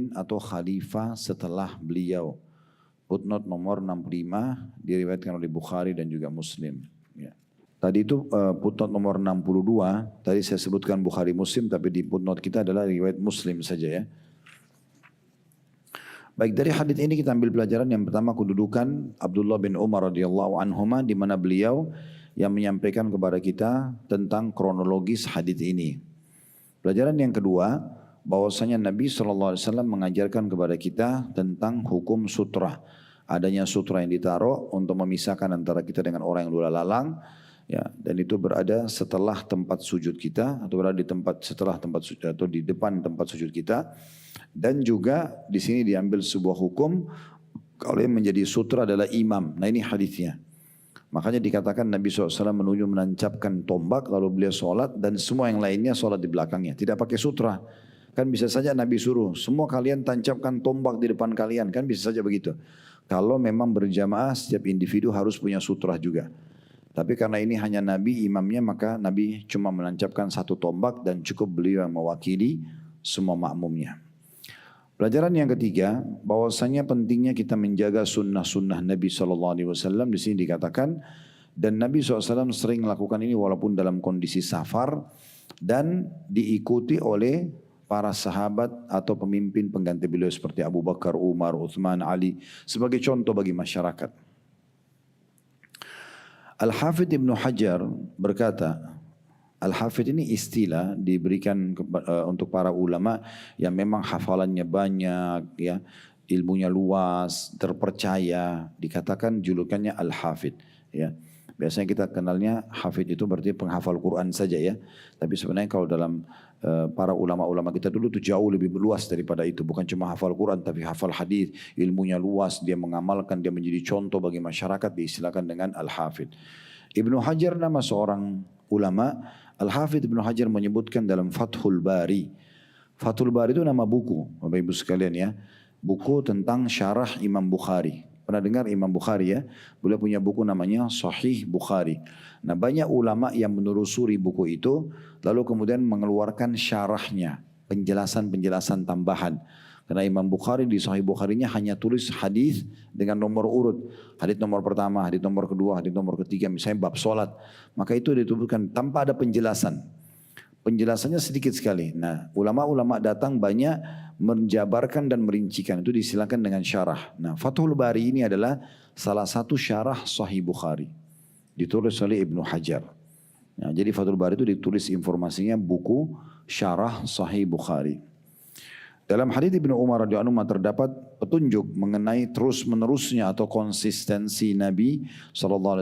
pemimpin atau khalifah setelah beliau. Footnote nomor 65 diriwayatkan oleh Bukhari dan juga Muslim. Ya. Tadi itu footnote nomor 62, tadi saya sebutkan Bukhari Muslim, tapi di footnote kita adalah riwayat Muslim saja ya. Baik, dari hadis ini kita ambil pelajaran yang pertama, kedudukan Abdullah bin Umar radhiyallahu anhuma, di mana beliau yang menyampaikan kepada kita tentang kronologis hadis ini. Pelajaran yang kedua, bahwasanya Nabi SAW mengajarkan kepada kita tentang hukum sutra. Adanya sutra yang ditaruh untuk memisahkan antara kita dengan orang yang lula lalang, ya, dan itu berada setelah tempat sujud kita, atau berada di tempat setelah tempat sujud, atau di depan tempat sujud kita. Dan juga di sini diambil sebuah hukum kalau yang menjadi sutra adalah imam. Nah, ini hadisnya. Makanya dikatakan Nabi SAW menuju menancapkan tombak lalu beliau sholat dan semua yang lainnya sholat di belakangnya. Tidak pakai sutra. Kan bisa saja Nabi suruh semua kalian tancapkan tombak di depan kalian. Kan bisa saja begitu. Kalau memang berjamaah setiap individu harus punya sutra juga. Tapi karena ini hanya Nabi imamnya, maka Nabi cuma menancapkan satu tombak dan cukup beliau yang mewakili semua makmumnya. Pelajaran yang ketiga, bahwasanya pentingnya kita menjaga sunnah-sunnah Nabi SAW. Di sini dikatakan, dan Nabi SAW sering melakukan ini walaupun dalam kondisi safar dan diikuti oleh para sahabat atau pemimpin pengganti beliau seperti Abu Bakar, Umar, Uthman, Ali sebagai contoh bagi masyarakat. Al-Hafidh Ibnu Hajar berkata, Al-Hafidh ini istilah diberikan untuk para ulama yang memang hafalannya banyak, ya, ilmunya luas, terpercaya, dikatakan julukannya Al-Hafidh. Ya. Biasanya kita kenalnya Hafidh itu berarti penghafal Quran saja ya. Tapi sebenarnya kalau dalam para ulama-ulama kita dulu itu jauh lebih luas daripada itu. Bukan cuma hafal Quran tapi hafal hadis, ilmunya luas, dia mengamalkan, dia menjadi contoh bagi masyarakat, diistilahkan dengan Al-Hafidh. Ibnu Hajar nama seorang ulama. Al-Hafidh Ibnu Hajar menyebutkan dalam Fathul Bari. Fathul Bari itu nama buku, Bapak Ibu sekalian ya. Buku tentang syarah Imam Bukhari. Pernah dengar Imam Bukhari ya? Beliau punya buku namanya Sahih Bukhari. Nah, banyak ulama yang menelusuri buku itu, lalu kemudian mengeluarkan syarahnya, penjelasan-penjelasan tambahan. Karena Imam Bukhari di Sahih Bukharinya hanya tulis hadis dengan nomor urut. Hadis nomor pertama, hadis nomor kedua, hadis nomor ketiga, misalnya bab sholat. Maka itu dituliskan tanpa ada penjelasan. Penjelasannya sedikit sekali. Nah, ulama-ulama datang banyak menjabarkan dan merincikan. Itu disilakan dengan syarah. Nah, Fathul Bari ini adalah salah satu syarah Sahih Bukhari. Ditulis oleh Ibnu Hajar. Nah, jadi Fathul Bari itu ditulis informasinya buku syarah Sahih Bukhari. Dalam hadits Ibnu Umar radhiyallahu anhu terdapat petunjuk mengenai terus menerusnya atau konsistensi Nabi SAW